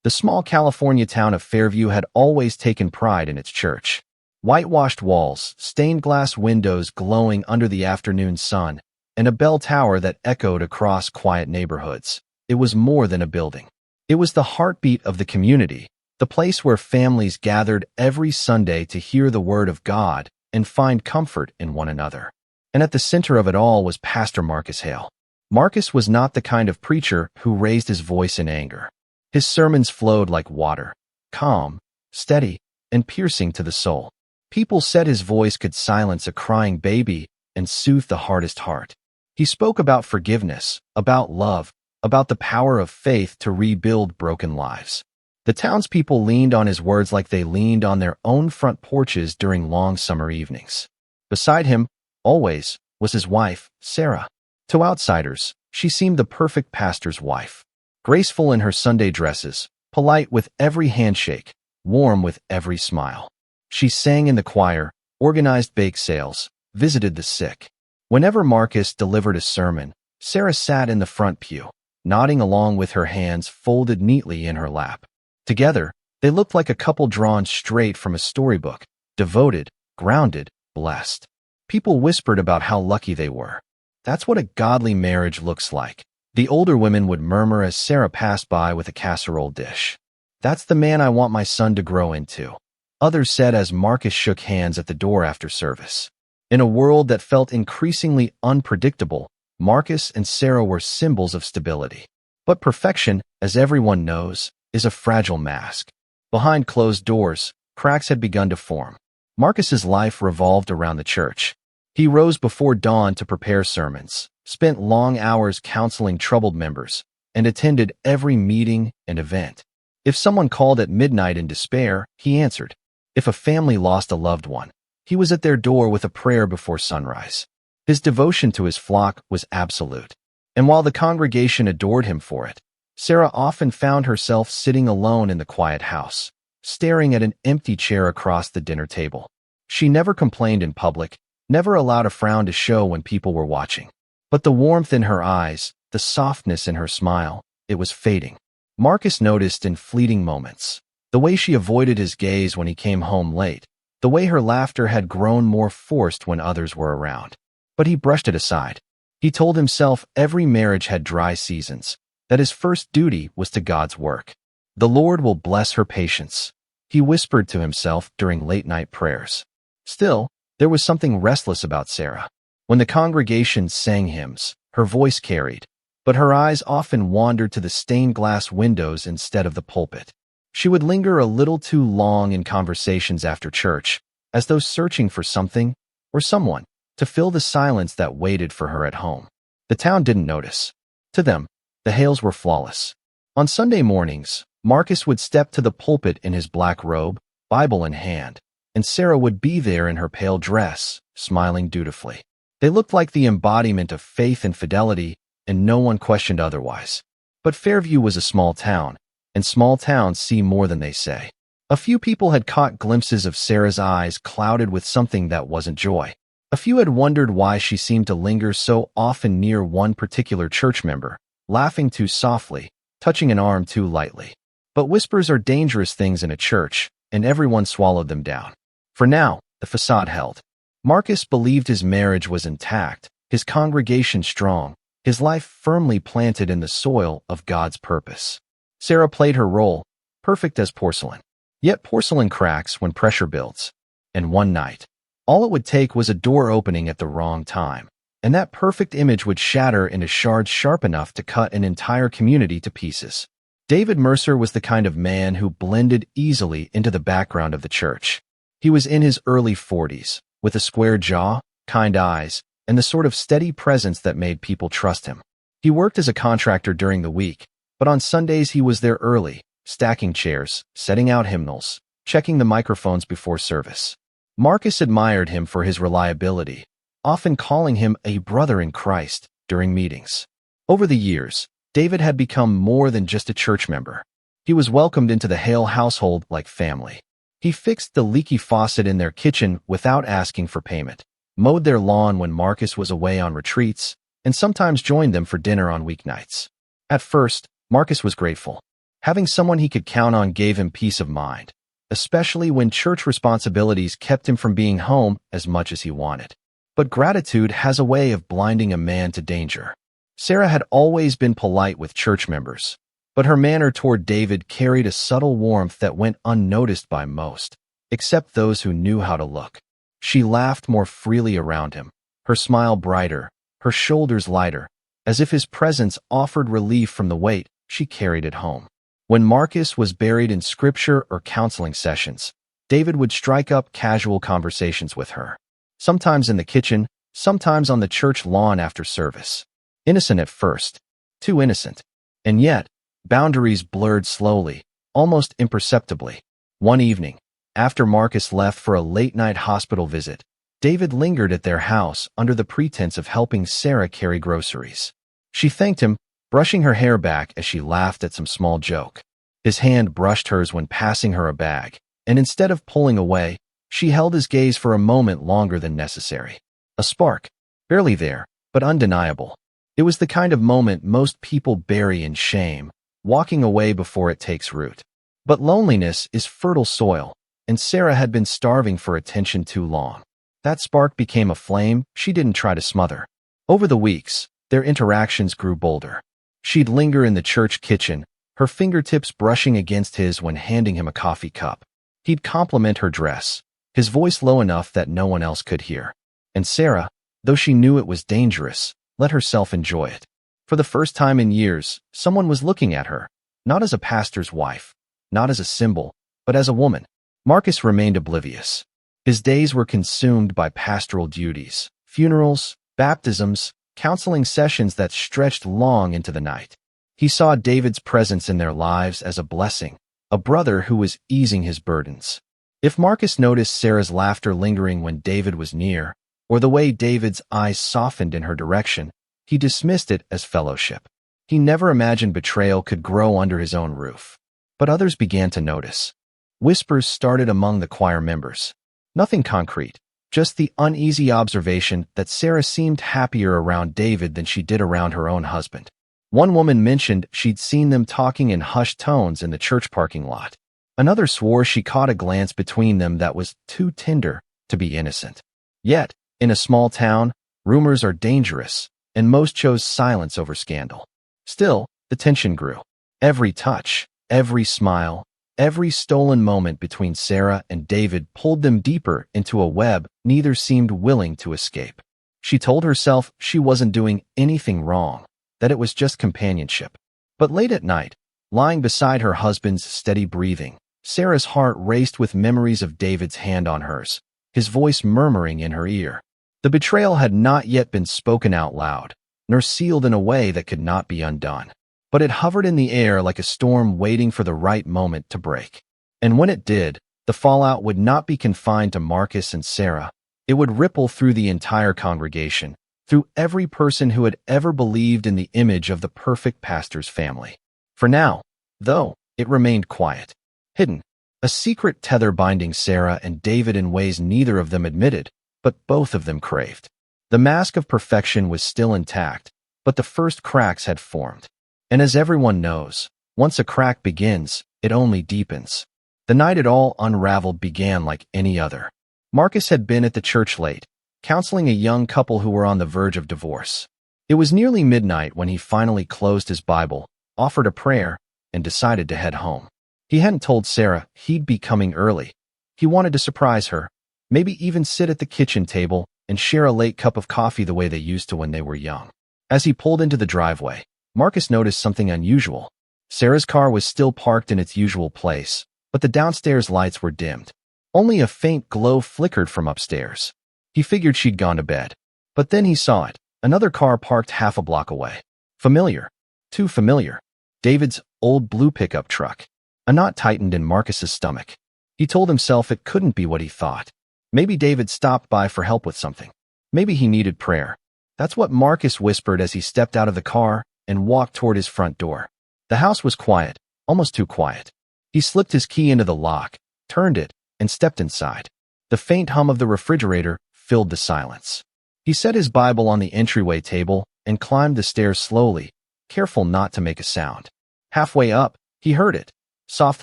The small California town of Fairview had always taken pride in its church. Whitewashed walls, stained glass windows glowing under the afternoon sun, and a bell tower that echoed across quiet neighborhoods. It was more than a building. It was the heartbeat of the community, the place where families gathered every Sunday to hear the word of God and find comfort in one another. And at the center of it all was Pastor Marcus Hale. Marcus was not the kind of preacher who raised his voice in anger. His sermons flowed like water, calm, steady, and piercing to the soul. People said his voice could silence a crying baby and soothe the hardest heart. He spoke about forgiveness, about love, about the power of faith to rebuild broken lives. The townspeople leaned on his words like they leaned on their own front porches during long summer evenings. Beside him, always, was his wife, Sarah. To outsiders, she seemed the perfect pastor's wife. Graceful in her Sunday dresses, polite with every handshake, warm with every smile. She sang in the choir, organized bake sales, visited the sick. Whenever Marcus delivered a sermon, Sarah sat in the front pew, nodding along with her hands folded neatly in her lap. Together, they looked like a couple drawn straight from a storybook, devoted, grounded, blessed. People whispered about how lucky they were. That's what a godly marriage looks like, the older women would murmur as Sarah passed by with a casserole dish. That's the man I want my son to grow into, others said as Marcus shook hands at the door after service. In a world that felt increasingly unpredictable, Marcus and Sarah were symbols of stability. But perfection, as everyone knows, is a fragile mask. Behind closed doors, cracks had begun to form. Marcus's life revolved around the church. He rose before dawn to prepare sermons, spent long hours counseling troubled members, and attended every meeting and event. If someone called at midnight in despair, he answered. If a family lost a loved one, he was at their door with a prayer before sunrise. His devotion to his flock was absolute. And while the congregation adored him for it, Sarah often found herself sitting alone in the quiet house, staring at an empty chair across the dinner table. She never complained in public, never allowed a frown to show when people were watching. But the warmth in her eyes, the softness in her smile, it was fading. Marcus noticed in fleeting moments. The way she avoided his gaze when he came home late, the way her laughter had grown more forced when others were around. But he brushed it aside. He told himself every marriage had dry seasons, that his first duty was to God's work. The Lord will bless her patience, he whispered to himself during late-night prayers. Still, there was something restless about Sarah. When the congregation sang hymns, her voice carried, but her eyes often wandered to the stained glass windows instead of the pulpit. She would linger a little too long in conversations after church, as though searching for something or someone to fill the silence that waited for her at home. The town didn't notice. To them, the Hales were flawless. On Sunday mornings, Marcus would step to the pulpit in his black robe, Bible in hand, and Sarah would be there in her pale dress, smiling dutifully. They looked like the embodiment of faith and fidelity, and no one questioned otherwise. But Fairview was a small town, and small towns see more than they say. A few people had caught glimpses of Sarah's eyes clouded with something that wasn't joy. A few had wondered why she seemed to linger so often near one particular church member, laughing too softly, touching an arm too lightly. But whispers are dangerous things in a church, and everyone swallowed them down. For now, the facade held. Marcus believed his marriage was intact, his congregation strong, his life firmly planted in the soil of God's purpose. Sarah played her role, perfect as porcelain. Yet porcelain cracks when pressure builds. And one night, all it would take was a door opening at the wrong time, and that perfect image would shatter into shards sharp enough to cut an entire community to pieces. David Mercer was the kind of man who blended easily into the background of the church. He was in his early 40s, with a square jaw, kind eyes, and the sort of steady presence that made people trust him. He worked as a contractor during the week, but on Sundays he was there early, stacking chairs, setting out hymnals, checking the microphones before service. Marcus admired him for his reliability, often calling him a brother in Christ during meetings. Over the years, David had become more than just a church member. He was welcomed into the Hale household like family. He fixed the leaky faucet in their kitchen without asking for payment, mowed their lawn when Marcus was away on retreats, and sometimes joined them for dinner on weeknights. At first, Marcus was grateful. Having someone he could count on gave him peace of mind, especially when church responsibilities kept him from being home as much as he wanted. But gratitude has a way of blinding a man to danger. Sarah had always been polite with church members, but her manner toward David carried a subtle warmth that went unnoticed by most, except those who knew how to look. She laughed more freely around him, her smile brighter, her shoulders lighter, as if his presence offered relief from the weight she carried at home. When Marcus was buried in scripture or counseling sessions, David would strike up casual conversations with her. Sometimes in the kitchen, sometimes on the church lawn after service. Innocent at first, too innocent. And yet, boundaries blurred slowly, almost imperceptibly. One evening, after Marcus left for a late-night hospital visit, David lingered at their house under the pretense of helping Sarah carry groceries. She thanked him, brushing her hair back as she laughed at some small joke. His hand brushed hers when passing her a bag, and instead of pulling away, she held his gaze for a moment longer than necessary. A spark, barely there, but undeniable. It was the kind of moment most people bury in shame, walking away before it takes root. But loneliness is fertile soil, and Sarah had been starving for attention too long. That spark became a flame she didn't try to smother. Over the weeks, their interactions grew bolder. She'd linger in the church kitchen, her fingertips brushing against his when handing him a coffee cup. He'd compliment her dress, his voice low enough that no one else could hear. And Sarah, though she knew it was dangerous, let herself enjoy it. For the first time in years, someone was looking at her, not as a pastor's wife, not as a symbol, but as a woman. Marcus remained oblivious. His days were consumed by pastoral duties, funerals, baptisms, counseling sessions that stretched long into the night. He saw David's presence in their lives as a blessing, a brother who was easing his burdens. If Marcus noticed Sarah's laughter lingering when David was near, or the way David's eyes softened in her direction, he dismissed it as fellowship. He never imagined betrayal could grow under his own roof. But others began to notice. Whispers started among the choir members. Nothing concrete, just the uneasy observation that Sarah seemed happier around David than she did around her own husband. One woman mentioned she'd seen them talking in hushed tones in the church parking lot. Another swore she caught a glance between them that was too tender to be innocent. Yet, in a small town, rumors are dangerous, and most chose silence over scandal. Still, the tension grew. Every touch, every smile, every stolen moment between Sarah and David pulled them deeper into a web neither seemed willing to escape. She told herself she wasn't doing anything wrong, that it was just companionship. But late at night, lying beside her husband's steady breathing, Sarah's heart raced with memories of David's hand on hers, his voice murmuring in her ear. The betrayal had not yet been spoken out loud, nor sealed in a way that could not be undone. But it hovered in the air like a storm waiting for the right moment to break. And when it did, the fallout would not be confined to Marcus and Sarah. It would ripple through the entire congregation, through every person who had ever believed in the image of the perfect pastor's family. For now, though, it remained quiet, hidden, a secret tether binding Sarah and David in ways neither of them admitted, but both of them craved. The mask of perfection was still intact, but the first cracks had formed. And as everyone knows, once a crack begins, it only deepens. The night it all unraveled began like any other. Marcus had been at the church late, counseling a young couple who were on the verge of divorce. It was nearly midnight when he finally closed his Bible, offered a prayer, and decided to head home. He hadn't told Sarah he'd be coming early. He wanted to surprise her, maybe even sit at the kitchen table and share a late cup of coffee the way they used to when they were young. As he pulled into the driveway, Marcus noticed something unusual. Sarah's car was still parked in its usual place, but the downstairs lights were dimmed. Only a faint glow flickered from upstairs. He figured she'd gone to bed. But then he saw it, another car parked half a block away. Familiar. Too familiar. David's old blue pickup truck. A knot tightened in Marcus's stomach. He told himself it couldn't be what he thought. Maybe David stopped by for help with something. Maybe he needed prayer. That's what Marcus whispered as he stepped out of the car and walked toward his front door. The house was quiet, almost too quiet. He slipped his key into the lock, turned it, and stepped inside. The faint hum of the refrigerator filled the silence. He set his Bible on the entryway table and climbed the stairs slowly, careful not to make a sound. Halfway up, He heard it. Soft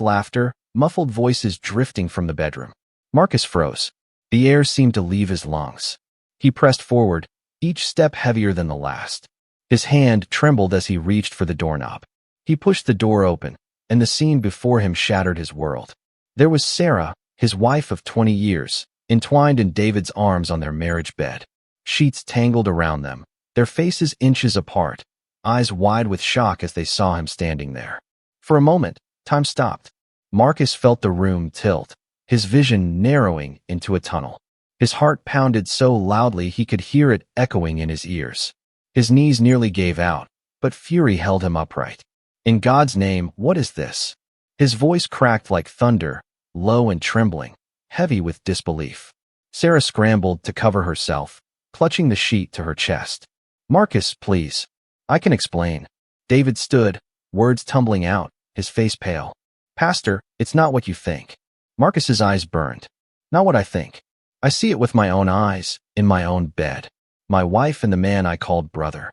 laughter, muffled voices drifting from the bedroom. Marcus froze. The air seemed to leave his lungs. He pressed forward, each step heavier than the last. His hand trembled as he reached for the doorknob. He pushed the door open, and the scene before him shattered his world. There was Sarah, his wife of 20 years, entwined in David's arms on their marriage bed. Sheets tangled around them, their faces inches apart, eyes wide with shock as they saw him standing there. For a moment, time stopped. Marcus felt the room tilt, his vision narrowing into a tunnel. His heart pounded so loudly he could hear it echoing in his ears. His knees nearly gave out, but fury held him upright. In God's name, what is this? His voice cracked like thunder, low and trembling, heavy with disbelief. Sarah scrambled to cover herself, clutching the sheet to her chest. Marcus, please. I can explain. David stood, words tumbling out, his face pale. Pastor, it's not what you think. Marcus's eyes burned. Not what I think. I see it with my own eyes, in my own bed. My wife and the man I called brother.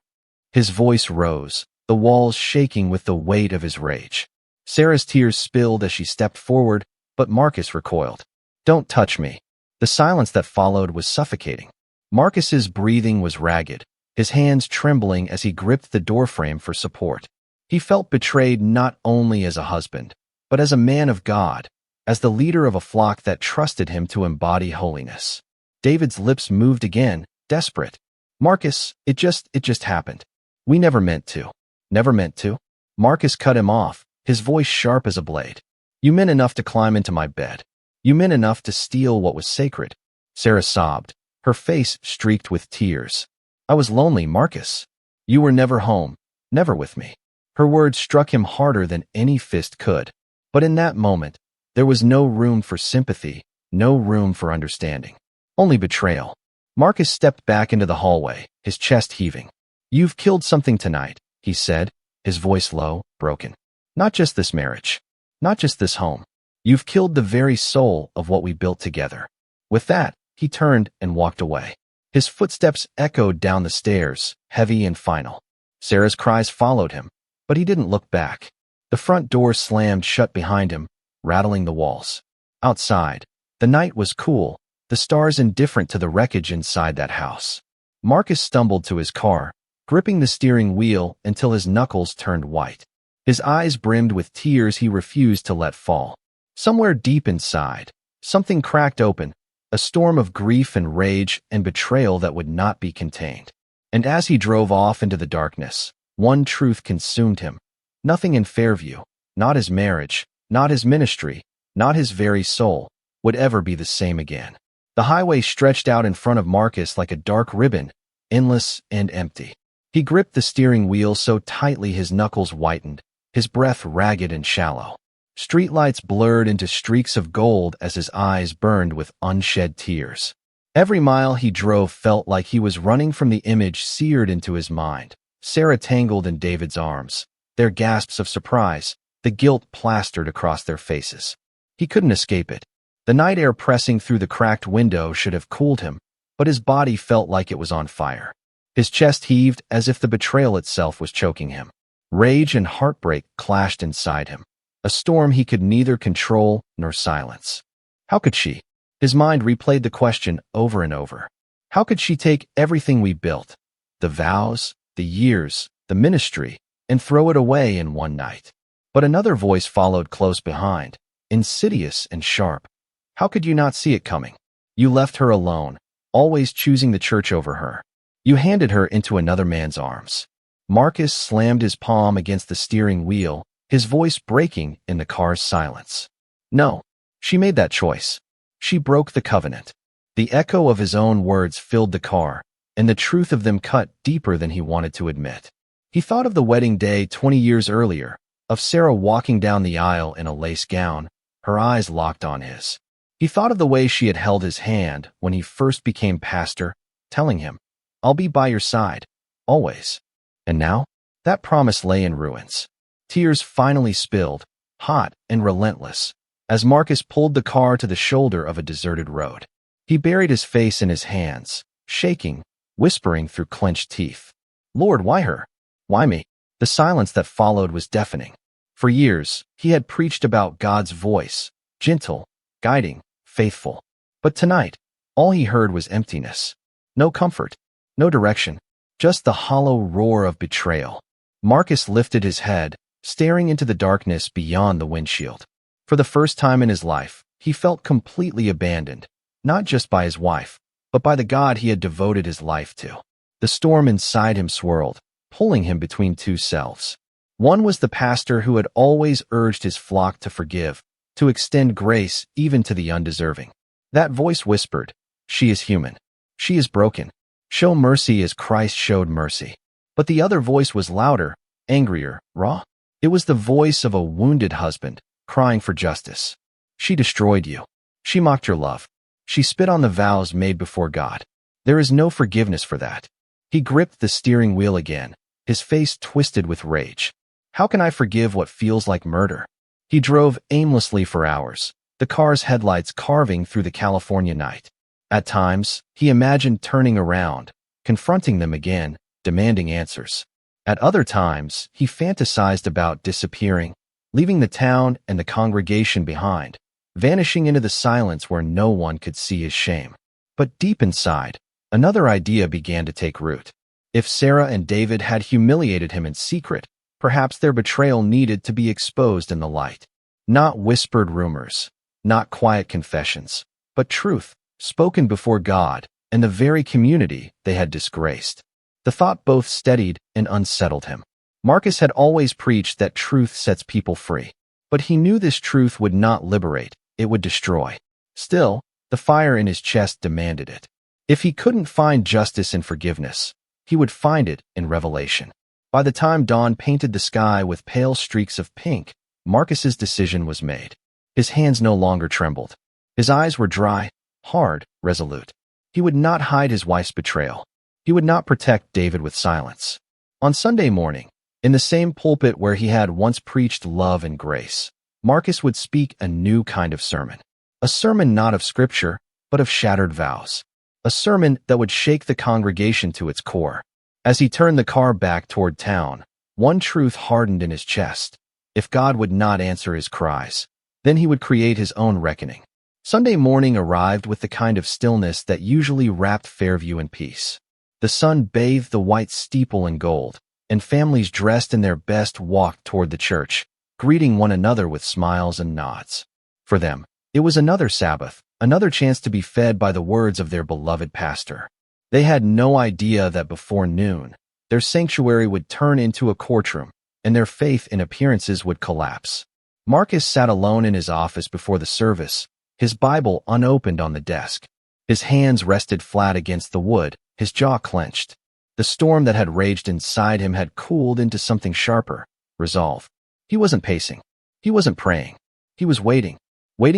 His voice rose, the walls shaking with the weight of his rage. Sarah's tears spilled as she stepped forward, but Marcus recoiled. Don't touch me. The silence that followed was suffocating. Marcus's breathing was ragged, his hands trembling as he gripped the doorframe for support. He felt betrayed not only as a husband, but as a man of God, as the leader of a flock that trusted him to embody holiness. David's lips moved again, desperate. Marcus, it just happened. We never meant to. Never meant to. Marcus cut him off, his voice sharp as a blade. You meant enough to climb into my bed. You meant enough to steal what was sacred. Sarah sobbed, her face streaked with tears. I was lonely, Marcus. You were never home, never with me. Her words struck him harder than any fist could. But in that moment, there was no room for sympathy, no room for understanding. Only betrayal. Marcus stepped back into the hallway, his chest heaving. You've killed something tonight, he said, his voice low, broken. Not just this marriage. Not just this home. You've killed the very soul of what we built together. With that, he turned and walked away. His footsteps echoed down the stairs, heavy and final. Sarah's cries followed him, but he didn't look back. The front door slammed shut behind him, rattling the walls. Outside, the night was cool, the stars indifferent to the wreckage inside that house. Marcus stumbled to his car, gripping the steering wheel until his knuckles turned white. His eyes brimmed with tears he refused to let fall. Somewhere deep inside, something cracked open, a storm of grief and rage and betrayal that would not be contained. And as he drove off into the darkness, one truth consumed him. Nothing in Fairview, not his marriage, not his ministry, not his very soul, would ever be the same again. The highway stretched out in front of Marcus like a dark ribbon, endless and empty. He gripped the steering wheel so tightly his knuckles whitened, his breath ragged and shallow. Streetlights blurred into streaks of gold as his eyes burned with unshed tears. Every mile he drove felt like he was running from the image seared into his mind. Sarah tangled in David's arms, their gasps of surprise, the guilt plastered across their faces. He couldn't escape it. The night air pressing through the cracked window should have cooled him, but his body felt like it was on fire. His chest heaved as if the betrayal itself was choking him. Rage and heartbreak clashed inside him, a storm he could neither control nor silence. How could she? His mind replayed the question over and over. How could she take everything we built, the vows, the years, the ministry, and throw it away in one night? But another voice followed close behind, insidious and sharp. How could you not see it coming? You left her alone, always choosing the church over her. You handed her into another man's arms. Marcus slammed his palm against the steering wheel, his voice breaking in the car's silence. No, she made that choice. She broke the covenant. The echo of his own words filled the car, and the truth of them cut deeper than he wanted to admit. He thought of the wedding day 20 years earlier, of Sarah walking down the aisle in a lace gown, her eyes locked on his. He thought of the way she had held his hand when he first became pastor, telling him, I'll be by your side, always. And now, that promise lay in ruins. Tears finally spilled, hot and relentless, as Marcus pulled the car to the shoulder of a deserted road. He buried his face in his hands, shaking, whispering through clenched teeth. Lord, why her? Why me? The silence that followed was deafening. For years, he had preached about God's voice, gentle, guiding, faithful. But tonight, all he heard was emptiness. No comfort, no direction, just the hollow roar of betrayal. Marcus lifted his head, staring into the darkness beyond the windshield. For the first time in his life, he felt completely abandoned, not just by his wife, but by the God he had devoted his life to. The storm inside him swirled, pulling him between two selves. One was the pastor who had always urged his flock to forgive, to extend grace even to the undeserving. That voice whispered, "She is human. She is broken. Show mercy as Christ showed mercy." But the other voice was louder, angrier, raw. It was the voice of a wounded husband, crying for justice. "She destroyed you. She mocked your love. She spit on the vows made before God. There is no forgiveness for that." He gripped the steering wheel again, his face twisted with rage. "How can I forgive what feels like murder?" He drove aimlessly for hours, the car's headlights carving through the California night. At times, he imagined turning around, confronting them again, demanding answers. At other times, he fantasized about disappearing, leaving the town and the congregation behind, vanishing into the silence where no one could see his shame. But deep inside, another idea began to take root. If Sarah and David had humiliated him in secret, perhaps their betrayal needed to be exposed in the light. Not whispered rumors, not quiet confessions, but truth, spoken before God and the very community they had disgraced. The thought both steadied and unsettled him. Marcus had always preached that truth sets people free, but he knew this truth would not liberate, it would destroy. Still, the fire in his chest demanded it. If he couldn't find justice and forgiveness, he would find it in revelation. By the time dawn painted the sky with pale streaks of pink, Marcus's decision was made. His hands no longer trembled. His eyes were dry, hard, resolute. He would not hide his wife's betrayal. He would not protect David with silence. On Sunday morning, in the same pulpit where he had once preached love and grace, Marcus would speak a new kind of sermon. A sermon not of scripture, but of shattered vows. A sermon that would shake the congregation to its core. As he turned the car back toward town, one truth hardened in his chest. If God would not answer his cries, then he would create his own reckoning. Sunday morning arrived with the kind of stillness that usually wrapped Fairview in peace. The sun bathed the white steeple in gold, and families dressed in their best walked toward the church, greeting one another with smiles and nods. For them, it was another Sabbath, another chance to be fed by the words of their beloved pastor. They had no idea that before noon, their sanctuary would turn into a courtroom, and their faith in appearances would collapse. Marcus sat alone in his office before the service, his Bible unopened on the desk. His hands rested flat against the wood, his jaw clenched. The storm that had raged inside him had cooled into something sharper, resolve. He wasn't pacing. He wasn't praying. He was waiting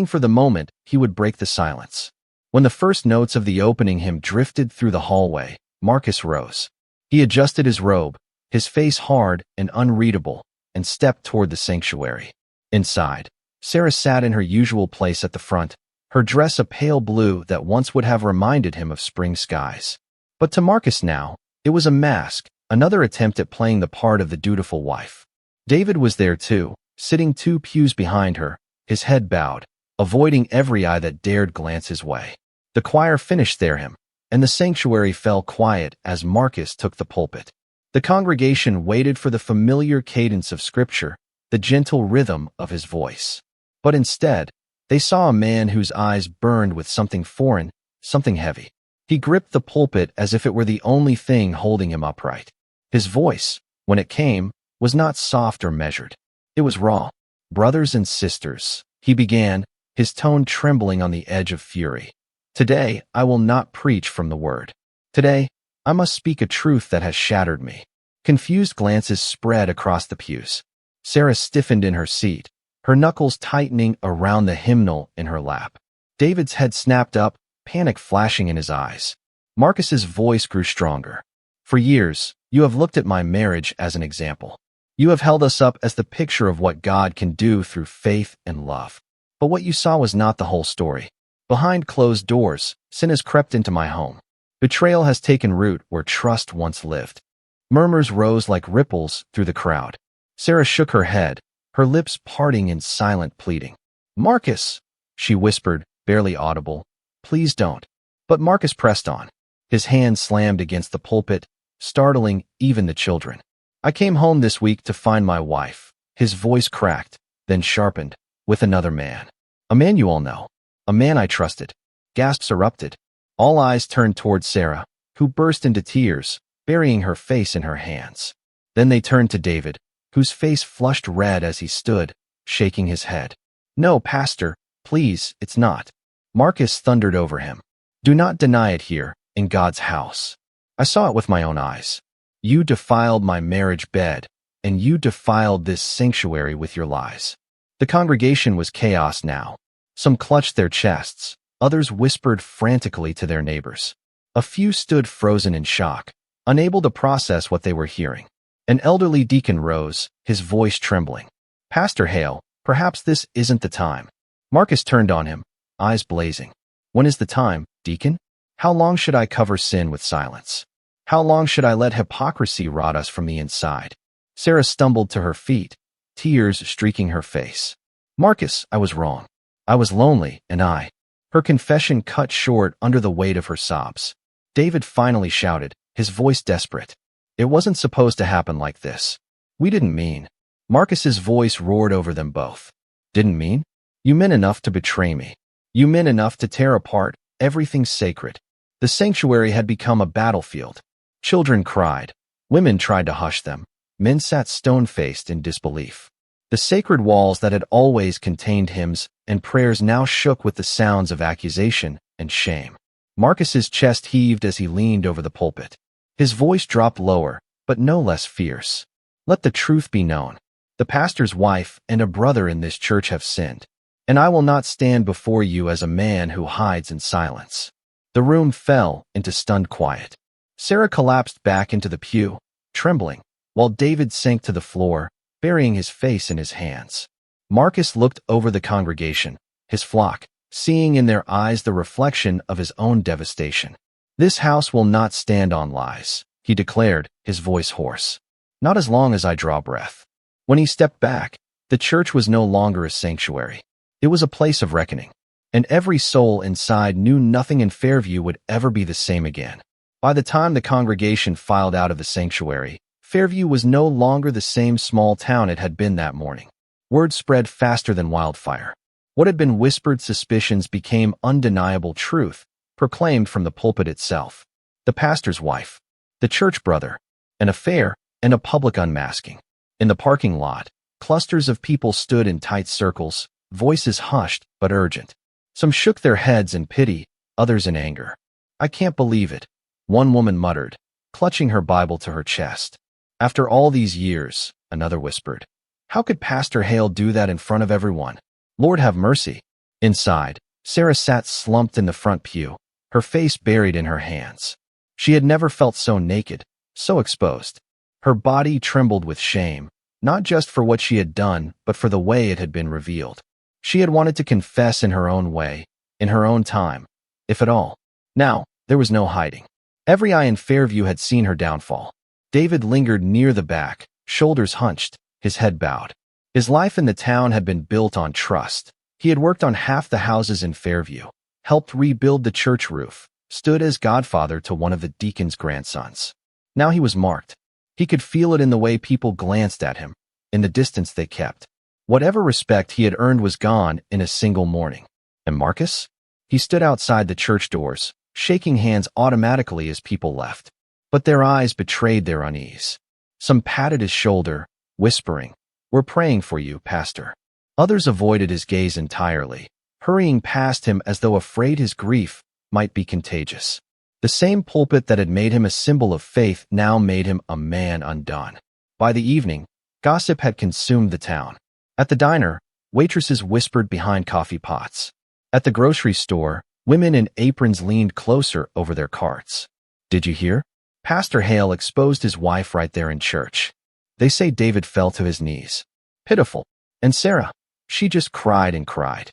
for the moment he would break the silence. When the first notes of the opening hymn drifted through the hallway, Marcus rose. He adjusted his robe, his face hard and unreadable, and stepped toward the sanctuary. Inside, Sarah sat in her usual place at the front, her dress a pale blue that once would have reminded him of spring skies. But to Marcus now, it was a mask, another attempt at playing the part of the dutiful wife. David was there too, sitting 2 pews behind her, his head bowed, avoiding every eye that dared glance his way. The choir finished their hymn, and the sanctuary fell quiet as Marcus took the pulpit. The congregation waited for the familiar cadence of Scripture, the gentle rhythm of his voice. But instead, they saw a man whose eyes burned with something foreign, something heavy. He gripped the pulpit as if it were the only thing holding him upright. His voice, when it came, was not soft or measured. It was raw. "Brothers and sisters," he began, his tone trembling on the edge of fury. "Today, I will not preach from the word. Today, I must speak a truth that has shattered me." Confused glances spread across the pews. Sarah stiffened in her seat, her knuckles tightening around the hymnal in her lap. David's head snapped up, panic flashing in his eyes. Marcus's voice grew stronger. "For years, you have looked at my marriage as an example. You have held us up as the picture of what God can do through faith and love. But what you saw was not the whole story. Behind closed doors, sin has crept into my home. Betrayal has taken root where trust once lived." Murmurs rose like ripples through the crowd. Sarah shook her head, her lips parting in silent pleading. "Marcus," she whispered, barely audible, "please don't." But Marcus pressed on. His hand slammed against the pulpit, startling even the children. "I came home this week to find my wife." His voice cracked, then sharpened, "with another man. A man you all know. A man I trusted." Gasps erupted. All eyes turned toward Sarah, who burst into tears, burying her face in her hands. Then they turned to David, whose face flushed red as he stood, shaking his head. "No, Pastor, please, it's not." Marcus thundered over him. "Do not deny it here, in God's house. I saw it with my own eyes. You defiled my marriage bed, and you defiled this sanctuary with your lies." The congregation was chaos now. Some clutched their chests, others whispered frantically to their neighbors. A few stood frozen in shock, unable to process what they were hearing. An elderly deacon rose, his voice trembling. "Pastor Hale, perhaps this isn't the time." Marcus turned on him, eyes blazing. "When is the time, deacon? How long should I cover sin with silence? How long should I let hypocrisy rot us from the inside?" Sarah stumbled to her feet, tears streaking her face. "Marcus, I was wrong. I was lonely, and I—" Her confession cut short under the weight of her sobs. David finally shouted, his voice desperate. "It wasn't supposed to happen like this. We didn't mean." Marcus's voice roared over them both. "Didn't mean? You meant enough to betray me. You meant enough to tear apart everything sacred." The sanctuary had become a battlefield. Children cried. Women tried to hush them. Men sat stone-faced in disbelief. The sacred walls that had always contained hymns and prayers now shook with the sounds of accusation and shame. Marcus's chest heaved as he leaned over the pulpit. His voice dropped lower, but no less fierce. "Let the truth be known. The pastor's wife and a brother in this church have sinned, and I will not stand before you as a man who hides in silence." The room fell into stunned quiet. Sarah collapsed back into the pew, trembling, while David sank to the floor, burying his face in his hands. Marcus looked over the congregation, his flock, seeing in their eyes the reflection of his own devastation. "This house will not stand on lies," he declared, his voice hoarse. "Not as long as I draw breath." When he stepped back, the church was no longer a sanctuary. It was a place of reckoning, and every soul inside knew nothing in Fairview would ever be the same again. By the time the congregation filed out of the sanctuary, Fairview was no longer the same small town it had been that morning. Word spread faster than wildfire. What had been whispered suspicions became undeniable truth, proclaimed from the pulpit itself. The pastor's wife, the church brother, an affair, and a public unmasking. In the parking lot, clusters of people stood in tight circles, voices hushed but urgent. Some shook their heads in pity, others in anger. "I can't believe it," one woman muttered, clutching her Bible to her chest. "After all these years," another whispered. "How could Pastor Hale do that in front of everyone? Lord have mercy." Inside, Sarah sat slumped in the front pew, her face buried in her hands. She had never felt so naked, so exposed. Her body trembled with shame, not just for what she had done, but for the way it had been revealed. She had wanted to confess in her own way, in her own time, if at all. Now, there was no hiding. Every eye in Fairview had seen her downfall. David lingered near the back, shoulders hunched, his head bowed. His life in the town had been built on trust. He had worked on half the houses in Fairview, helped rebuild the church roof, stood as godfather to one of the deacon's grandsons. Now he was marked. He could feel it in the way people glanced at him, in the distance they kept. Whatever respect he had earned was gone in a single morning. And Marcus? He stood outside the church doors, shaking hands automatically as people left. But their eyes betrayed their unease. Some patted his shoulder, whispering, "We're praying for you, Pastor." Others avoided his gaze entirely, hurrying past him as though afraid his grief might be contagious. The same pulpit that had made him a symbol of faith now made him a man undone. By the evening, gossip had consumed the town. At the diner, waitresses whispered behind coffee pots. At the grocery store, women in aprons leaned closer over their carts. "Did you hear? Pastor Hale exposed his wife right there in church." They say David fell to his knees. Pitiful. And Sarah, she just cried and cried.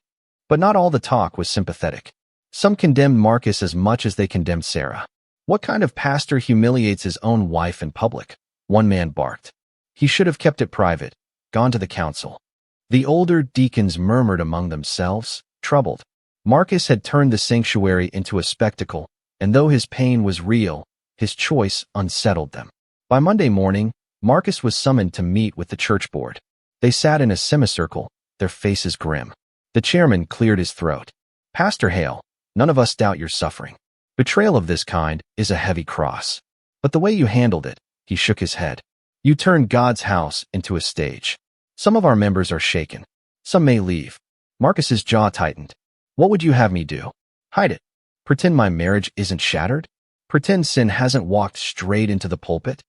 But not all the talk was sympathetic. Some condemned Marcus as much as they condemned Sarah. "What kind of pastor humiliates his own wife in public?" one man barked. "He should have kept it private, gone to the council." The older deacons murmured among themselves, troubled. Marcus had turned the sanctuary into a spectacle, and though his pain was real, his choice unsettled them. By Monday morning, Marcus was summoned to meet with the church board. They sat in a semicircle, their faces grim. The chairman cleared his throat. "Pastor Hale, none of us doubt your suffering. Betrayal of this kind is a heavy cross. But the way you handled it," he shook his head. "You turned God's house into a stage. Some of our members are shaken. Some may leave." Marcus's jaw tightened. "What would you have me do? Hide it? Pretend my marriage isn't shattered? Pretend sin hasn't walked straight into the pulpit?"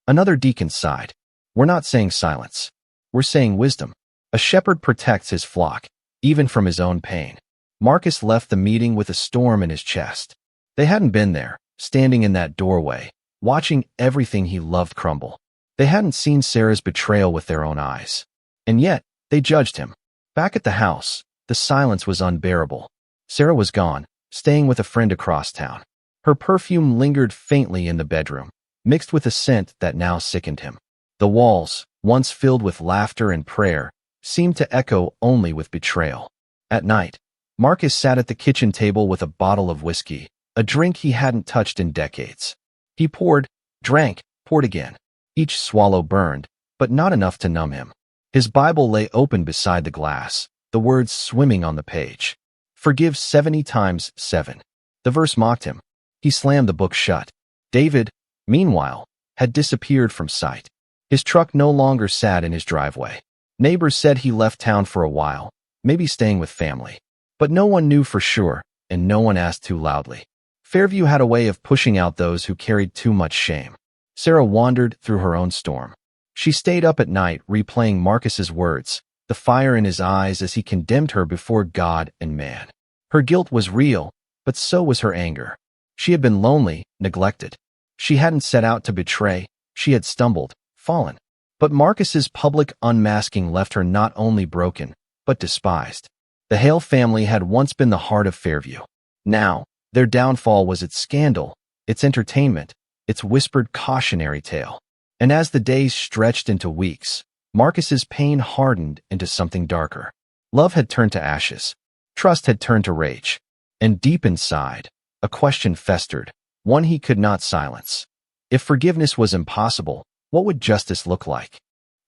Another deacon sighed. "We're not saying silence. We're saying wisdom. A shepherd protects his flock, even from his own pain." Marcus left the meeting with a storm in his chest. They hadn't been there, standing in that doorway, watching everything he loved crumble. They hadn't seen Sarah's betrayal with their own eyes. And yet, they judged him. Back at the house, the silence was unbearable. Sarah was gone, staying with a friend across town. Her perfume lingered faintly in the bedroom, mixed with a scent that now sickened him. The walls, once filled with laughter and prayer, seemed to echo only with betrayal. At night, Marcus sat at the kitchen table with a bottle of whiskey, a drink he hadn't touched in decades. He poured, drank, poured again. Each swallow burned, but not enough to numb him. His Bible lay open beside the glass, the words swimming on the page. "Forgive 70 times 7. The verse mocked him. He slammed the book shut. David, meanwhile, had disappeared from sight. His truck no longer sat in his driveway. Neighbors said he left town for a while, maybe staying with family. But no one knew for sure, and no one asked too loudly. Fairview had a way of pushing out those who carried too much shame. Sarah wandered through her own storm. She stayed up at night replaying Marcus's words, the fire in his eyes as he condemned her before God and man. Her guilt was real, but so was her anger. She had been lonely, neglected. She hadn't set out to betray, she had stumbled, fallen. But Marcus's public unmasking left her not only broken, but despised. The Hale family had once been the heart of Fairview. Now, their downfall was its scandal, its entertainment, its whispered cautionary tale. And as the days stretched into weeks, Marcus's pain hardened into something darker. Love had turned to ashes. Trust had turned to rage. And deep inside, a question festered, one he could not silence. If forgiveness was impossible, what would justice look like?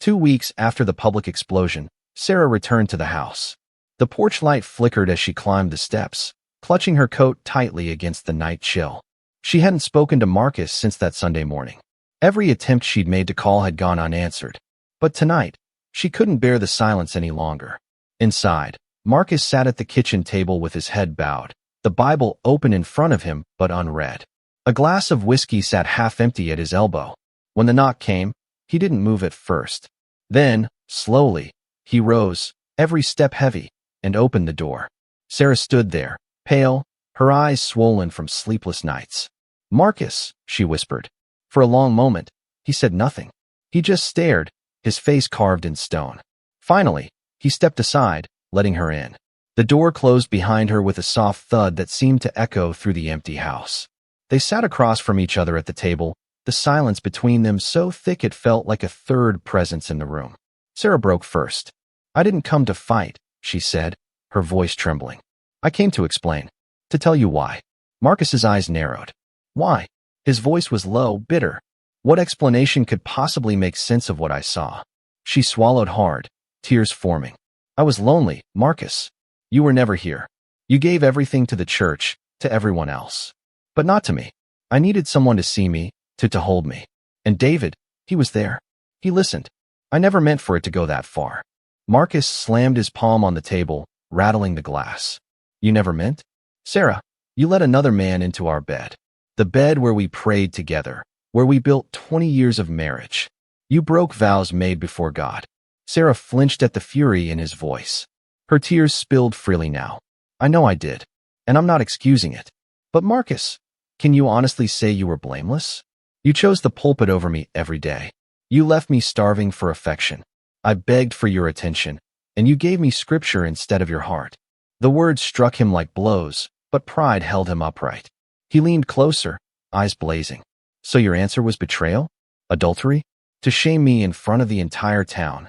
2 weeks after the public explosion, Sarah returned to the house. The porch light flickered as she climbed the steps, clutching her coat tightly against the night chill. She hadn't spoken to Marcus since that Sunday morning. Every attempt she'd made to call had gone unanswered. But tonight, she couldn't bear the silence any longer. Inside, Marcus sat at the kitchen table with his head bowed, the Bible open in front of him but unread. A glass of whiskey sat half empty at his elbow. When the knock came, he didn't move at first. Then, slowly, he rose, every step heavy, and opened the door. Sarah stood there, pale, her eyes swollen from sleepless nights. "Marcus," she whispered. For a long moment, he said nothing. He just stared, his face carved in stone. Finally, he stepped aside, letting her in. The door closed behind her with a soft thud that seemed to echo through the empty house. They sat across from each other at the table, the silence between them so thick it felt like a third presence in the room. Sarah broke first. "I didn't come to fight," she said, her voice trembling. "I came to explain. To tell you why." Marcus's eyes narrowed. "Why?" His voice was low, bitter. "What explanation could possibly make sense of what I saw?" She swallowed hard, tears forming. "I was lonely, Marcus. You were never here. You gave everything to the church, to everyone else. But not to me. I needed someone to see me, to hold me. And David, he was there. He listened. I never meant for it to go that far." Marcus slammed his palm on the table, rattling the glass. "You never meant? Sarah, you let another man into our bed. The bed where we prayed together, where we built 20 years of marriage. You broke vows made before God." Sarah flinched at the fury in his voice. Her tears spilled freely now. "I know I did, and I'm not excusing it. But Marcus, can you honestly say you were blameless? You chose the pulpit over me every day. You left me starving for affection. I begged for your attention, and you gave me scripture instead of your heart." The words struck him like blows, but pride held him upright. He leaned closer, eyes blazing. "So your answer was betrayal? Adultery? To shame me in front of the entire town?"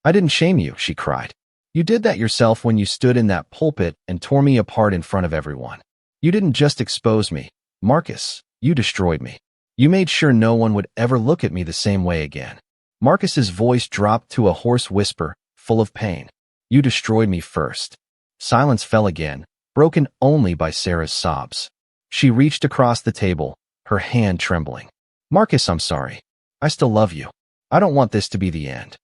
"I didn't shame you," she cried. You did that yourself when you stood in that pulpit and tore me apart in front of everyone. You didn't just expose me, Marcus, you destroyed me. You made sure no one would ever look at me the same way again. Marcus's voice dropped to a hoarse whisper, full of pain. You destroyed me first. Silence fell again, broken only by Sarah's sobs. She reached across the table, her hand trembling. Marcus, I'm sorry. I still love you. I don't want this to be the end.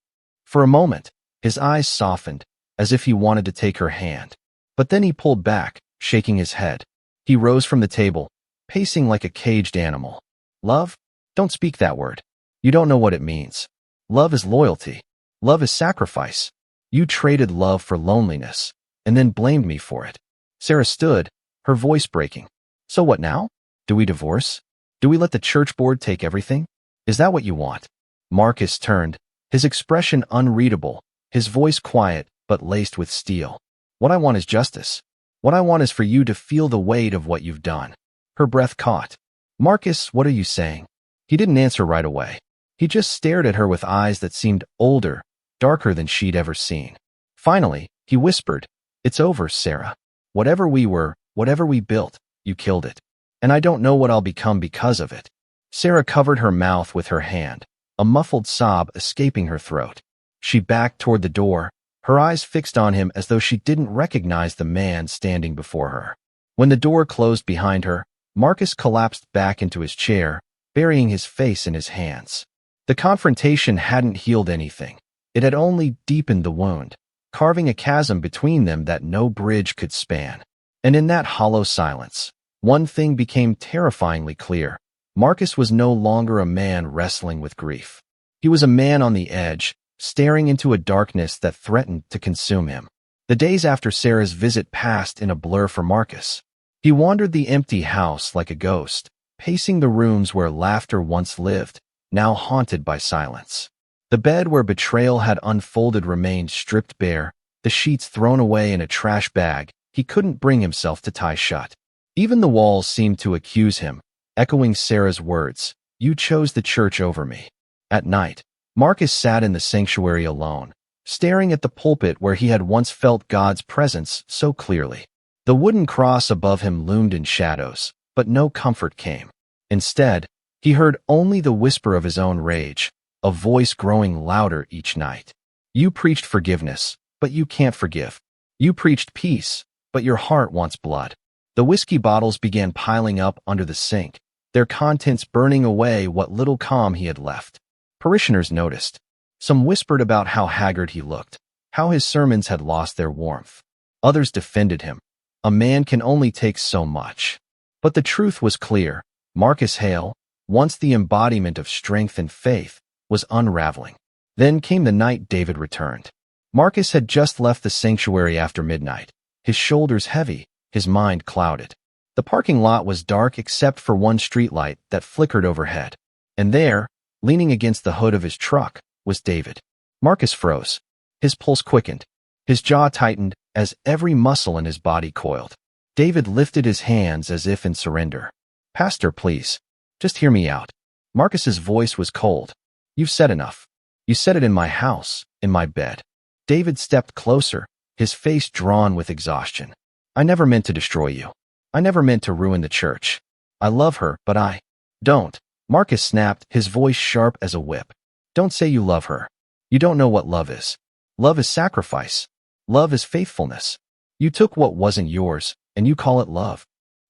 For a moment, his eyes softened, as if he wanted to take her hand. But then he pulled back, shaking his head. He rose from the table, pacing like a caged animal. Love? Don't speak that word. You don't know what it means. Love is loyalty. Love is sacrifice. You traded love for loneliness, and then blamed me for it. Sarah stood, her voice breaking. So what now? Do we divorce? Do we let the church board take everything? Is that what you want? Marcus turned, his expression unreadable, his voice quiet but laced with steel. What I want is justice. What I want is for you to feel the weight of what you've done. Her breath caught. Marcus, what are you saying? He didn't answer right away. He just stared at her with eyes that seemed older, darker than she'd ever seen. Finally, he whispered, It's over, Sarah. Whatever we were, whatever we built, you killed it. And I don't know what I'll become because of it. Sarah covered her mouth with her hand, a muffled sob escaping her throat. She backed toward the door, her eyes fixed on him as though she didn't recognize the man standing before her. When the door closed behind her, Marcus collapsed back into his chair, burying his face in his hands. The confrontation hadn't healed anything. It had only deepened the wound, carving a chasm between them that no bridge could span. And in that hollow silence, one thing became terrifyingly clear. Marcus was no longer a man wrestling with grief. He was a man on the edge, staring into a darkness that threatened to consume him. The days after Sarah's visit passed in a blur for Marcus. He wandered the empty house like a ghost, pacing the rooms where laughter once lived, now haunted by silence. The bed where betrayal had unfolded remained stripped bare, the sheets thrown away in a trash bag he couldn't bring himself to tie shut. Even the walls seemed to accuse him, echoing Sarah's words, You chose the church over me. At night, Marcus sat in the sanctuary alone, staring at the pulpit where he had once felt God's presence so clearly. The wooden cross above him loomed in shadows, but no comfort came. Instead, he heard only the whisper of his own rage, a voice growing louder each night. You preached forgiveness, but you can't forgive. You preached peace, but your heart wants blood. The whiskey bottles began piling up under the sink, their contents burning away what little calm he had left. Parishioners noticed. Some whispered about how haggard he looked, how his sermons had lost their warmth. Others defended him. A man can only take so much. But the truth was clear. Marcus Hale, once the embodiment of strength and faith, was unraveling. Then came the night David returned. Marcus had just left the sanctuary after midnight, his shoulders heavy, his mind clouded. The parking lot was dark except for one streetlight that flickered overhead. And there, leaning against the hood of his truck, was David. Marcus froze. His pulse quickened. His jaw tightened as every muscle in his body coiled. David lifted his hands as if in surrender. Pastor, please. Just hear me out. Marcus's voice was cold. You've said enough. You said it in my house, in my bed. David stepped closer, his face drawn with exhaustion. I never meant to destroy you. I never meant to ruin the church. I love her, but I don't. Marcus snapped, his voice sharp as a whip. Don't say you love her. You don't know what love is. Love is sacrifice. Love is faithfulness. You took what wasn't yours, and you call it love.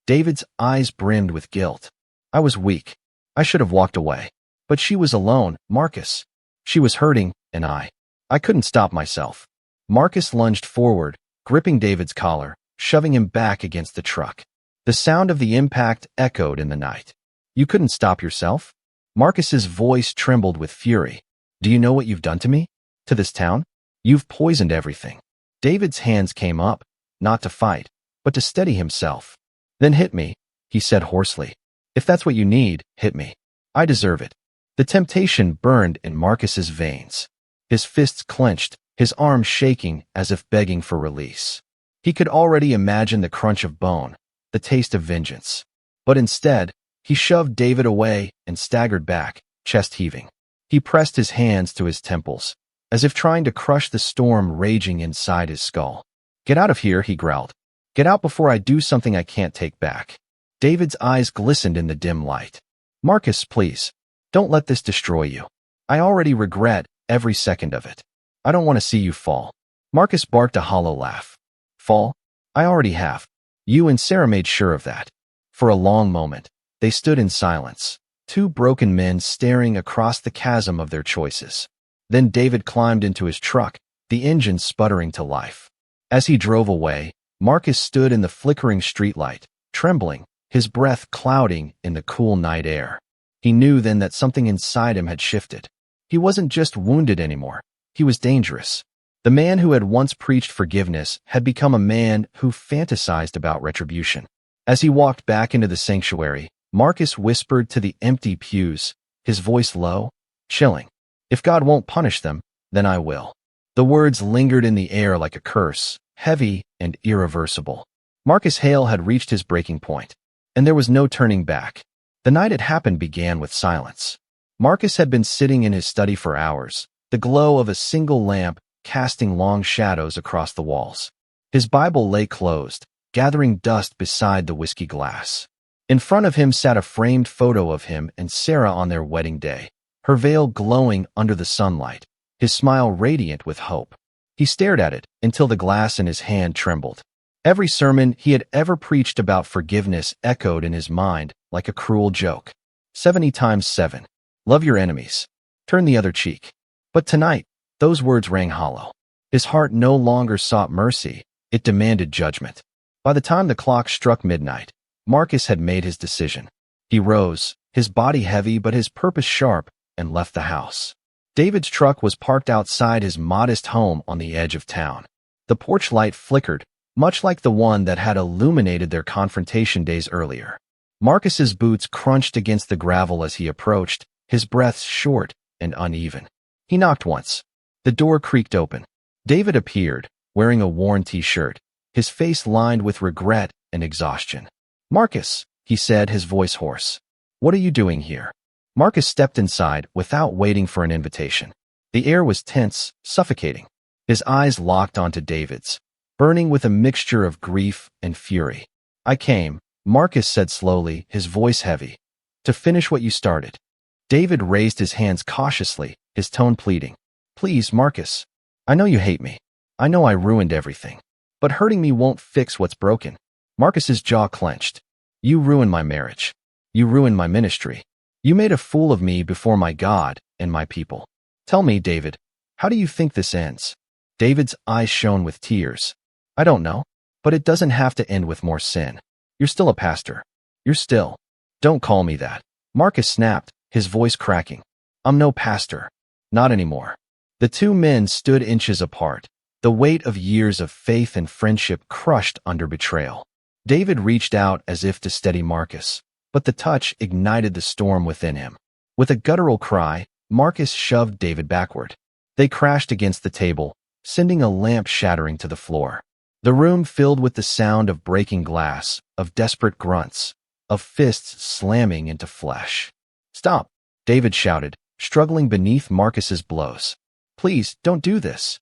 David's eyes brimmed with guilt. I was weak. I should have walked away. But she was alone, Marcus. She was hurting, and I couldn't stop myself. Marcus lunged forward, gripping David's collar, shoving him back against the truck. The sound of the impact echoed in the night. You couldn't stop yourself? Marcus's voice trembled with fury. Do you know what you've done to me? To this town? You've poisoned everything. David's hands came up, not to fight, but to steady himself. Then hit me, he said hoarsely. If that's what you need, hit me. I deserve it. The temptation burned in Marcus's veins. His fists clenched, his arms shaking as if begging for release. He could already imagine the crunch of bone, the taste of vengeance. But instead, he shoved David away and staggered back, chest heaving. He pressed his hands to his temples, as if trying to crush the storm raging inside his skull. "Get out of here," he growled. "Get out before I do something I can't take back." David's eyes glistened in the dim light. "Marcus, please. Don't let this destroy you. I already regret every second of it. I don't want to see you fall." Marcus barked a hollow laugh. "Fall? I already have. You and Sarah made sure of that." For a long moment, they stood in silence, two broken men staring across the chasm of their choices. Then David climbed into his truck, the engine sputtering to life. As he drove away, Marcus stood in the flickering streetlight, trembling, his breath clouding in the cool night air. He knew then that something inside him had shifted. He wasn't just wounded anymore. He was dangerous. The man who had once preached forgiveness had become a man who fantasized about retribution. As he walked back into the sanctuary, Marcus whispered to the empty pews, his voice low, chilling. "If God won't punish them, then I will." The words lingered in the air like a curse, heavy and irreversible. Marcus Hale had reached his breaking point, and there was no turning back. The night it happened began with silence. Marcus had been sitting in his study for hours, the glow of a single lamp casting long shadows across the walls. His Bible lay closed, gathering dust beside the whiskey glass. In front of him sat a framed photo of him and Sarah on their wedding day, her veil glowing under the sunlight, his smile radiant with hope. He stared at it until the glass in his hand trembled. Every sermon he had ever preached about forgiveness echoed in his mind like a cruel joke. 70 times 7. Love your enemies. Turn the other cheek. But tonight, those words rang hollow. His heart no longer sought mercy, it demanded judgment. By the time the clock struck midnight, Marcus had made his decision. He rose, his body heavy but his purpose sharp, and left the house. David's truck was parked outside his modest home on the edge of town. The porch light flickered, much like the one that had illuminated their confrontation days earlier. Marcus's boots crunched against the gravel as he approached, his breath short and uneven. He knocked once. The door creaked open. David appeared, wearing a worn t-shirt, his face lined with regret and exhaustion. "Marcus," he said, his voice hoarse. "What are you doing here?" Marcus stepped inside without waiting for an invitation. The air was tense, suffocating. His eyes locked onto David's, burning with a mixture of grief and fury. "I came," Marcus said slowly, his voice heavy, "to finish what you started." David raised his hands cautiously, his tone pleading. "Please, Marcus. I know you hate me. I know I ruined everything. But hurting me won't fix what's broken." Marcus's jaw clenched. "You ruined my marriage. You ruined my ministry. You made a fool of me before my God and my people. Tell me, David, how do you think this ends?" David's eyes shone with tears. "I don't know, but it doesn't have to end with more sin. You're still a pastor. You're still—" "Don't call me that," Marcus snapped, his voice cracking. "I'm no pastor. Not anymore." The two men stood inches apart, the weight of years of faith and friendship crushed under betrayal. David reached out as if to steady Marcus, but the touch ignited the storm within him. With a guttural cry, Marcus shoved David backward. They crashed against the table, sending a lamp shattering to the floor. The room filled with the sound of breaking glass, of desperate grunts, of fists slamming into flesh. "Stop," David shouted, struggling beneath Marcus's blows. "Please, don't do this."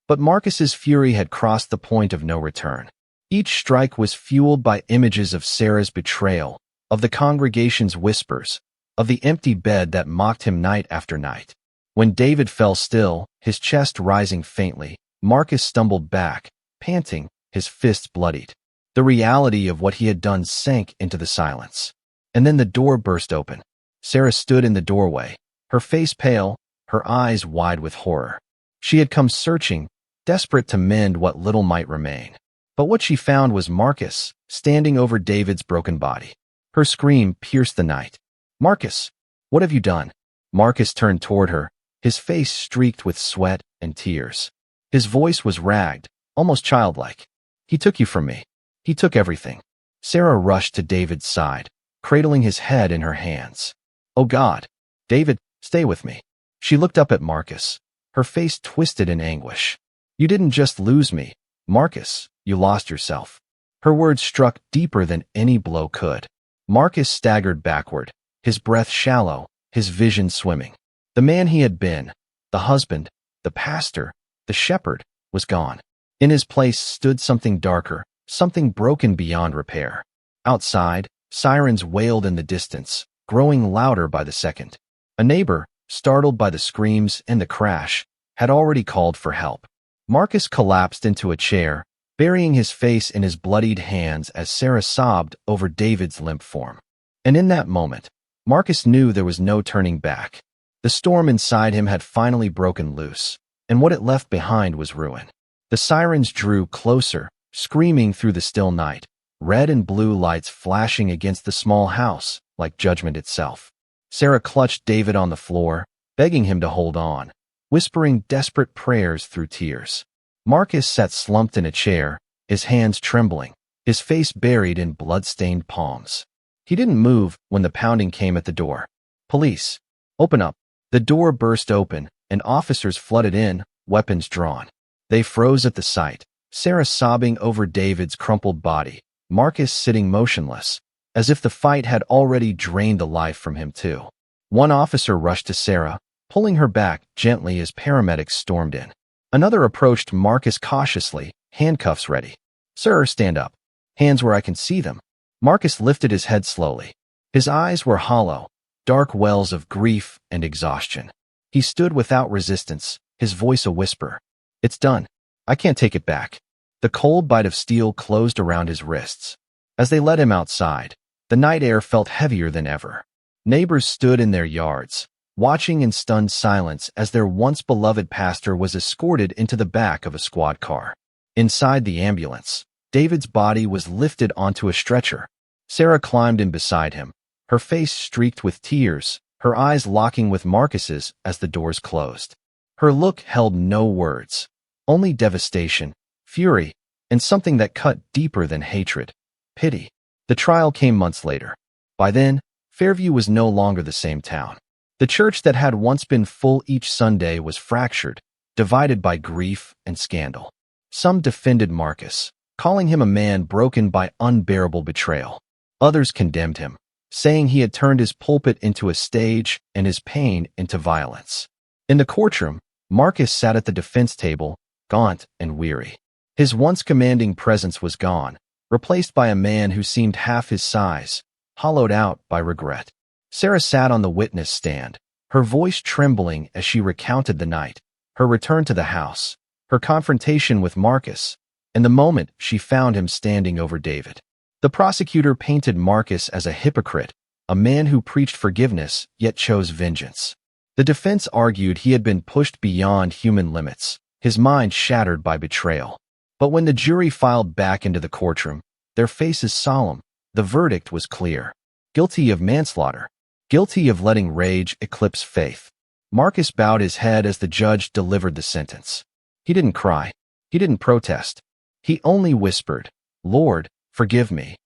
But Marcus's fury had crossed the point of no return. Each strike was fueled by images of Sarah's betrayal, of the congregation's whispers, of the empty bed that mocked him night after night. When David fell still, his chest rising faintly, Marcus stumbled back, panting, his fists bloodied. The reality of what he had done sank into the silence. And then the door burst open. Sarah stood in the doorway, her face pale, her eyes wide with horror. She had come searching, desperate to mend what little might remain. But what she found was Marcus, standing over David's broken body. Her scream pierced the night. "Marcus, what have you done?" Marcus turned toward her, his face streaked with sweat and tears. His voice was ragged, almost childlike. "He took you from me. He took everything." Sarah rushed to David's side, cradling his head in her hands. "Oh God, David, stay with me." She looked up at Marcus, her face twisted in anguish. "You didn't just lose me, Marcus, you lost yourself." Her words struck deeper than any blow could. Marcus staggered backward, his breath shallow, his vision swimming. The man he had been, the husband, the pastor, the shepherd, was gone. In his place stood something darker, something broken beyond repair. Outside, sirens wailed in the distance, growing louder by the second. A neighbor, startled by the screams and the crash, had already called for help. Marcus collapsed into a chair, burying his face in his bloodied hands as Sarah sobbed over David's limp form. And in that moment, Marcus knew there was no turning back. The storm inside him had finally broken loose, and what it left behind was ruin. The sirens drew closer, screaming through the still night, red and blue lights flashing against the small house like judgment itself. Sarah clutched David on the floor, begging him to hold on, whispering desperate prayers through tears. Marcus sat slumped in a chair, his hands trembling, his face buried in blood-stained palms. He didn't move when the pounding came at the door. "Police! Open up!" The door burst open, and officers flooded in, weapons drawn. They froze at the sight, Sarah sobbing over David's crumpled body, Marcus sitting motionless, as if the fight had already drained the life from him too. One officer rushed to Sarah, pulling her back gently as paramedics stormed in. Another approached Marcus cautiously, handcuffs ready. "Sir, stand up. Hands where I can see them." Marcus lifted his head slowly. His eyes were hollow, dark wells of grief and exhaustion. He stood without resistance, his voice a whisper. "It's done. I can't take it back." The cold bite of steel closed around his wrists. As they led him outside, the night air felt heavier than ever. Neighbors stood in their yards, watching in stunned silence as their once-beloved pastor was escorted into the back of a squad car. Inside the ambulance, David's body was lifted onto a stretcher. Sarah climbed in beside him, her face streaked with tears, her eyes locking with Marcus's as the doors closed. Her look held no words, only devastation, fury, and something that cut deeper than hatred, pity. The trial came months later. By then, Fairview was no longer the same town. The church that had once been full each Sunday was fractured, divided by grief and scandal. Some defended Marcus, calling him a man broken by unbearable betrayal. Others condemned him, saying he had turned his pulpit into a stage and his pain into violence. In the courtroom, Marcus sat at the defense table, gaunt and weary. His once commanding presence was gone, replaced by a man who seemed half his size, hollowed out by regret. Sarah sat on the witness stand, her voice trembling as she recounted the night, her return to the house, her confrontation with Marcus, and the moment she found him standing over David. The prosecutor painted Marcus as a hypocrite, a man who preached forgiveness yet chose vengeance. The defense argued he had been pushed beyond human limits, his mind shattered by betrayal. But when the jury filed back into the courtroom, their faces solemn, the verdict was clear. Guilty of manslaughter. Guilty of letting rage eclipse faith. Marcus bowed his head as the judge delivered the sentence. He didn't cry. He didn't protest. He only whispered, "Lord, forgive me,"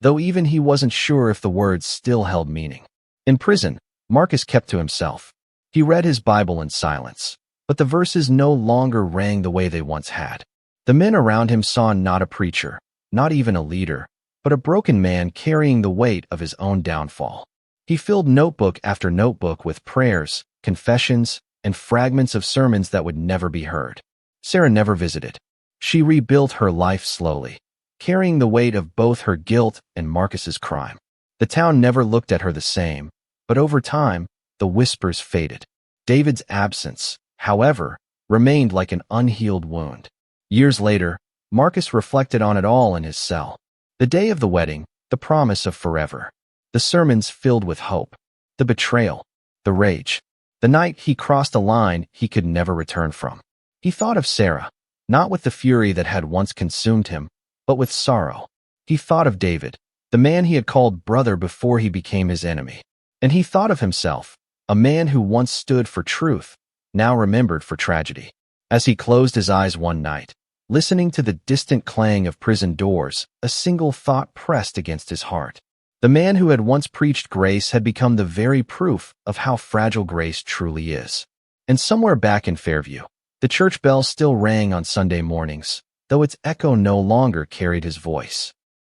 though even he wasn't sure if the words still held meaning. In prison, Marcus kept to himself. He read his Bible in silence, but the verses no longer rang the way they once had. The men around him saw not a preacher, not even a leader, but a broken man carrying the weight of his own downfall. He filled notebook after notebook with prayers, confessions, and fragments of sermons that would never be heard. Sarah never visited. She rebuilt her life slowly, carrying the weight of both her guilt and Marcus's crime. The town never looked at her the same, but over time, the whispers faded. David's absence, however, remained like an unhealed wound. Years later, Marcus reflected on it all in his cell. The day of the wedding, the promise of forever. The sermons filled with hope. The betrayal. The rage. The night he crossed a line he could never return from. He thought of Sarah, not with the fury that had once consumed him, but with sorrow. He thought of David, the man he had called brother before he became his enemy. And he thought of himself, a man who once stood for truth, now remembered for tragedy. As he closed his eyes one night, listening to the distant clang of prison doors, a single thought pressed against his heart. The man who had once preached grace had become the very proof of how fragile grace truly is. And somewhere back in Fairview, the church bell still rang on Sunday mornings, though its echo no longer carried his voice.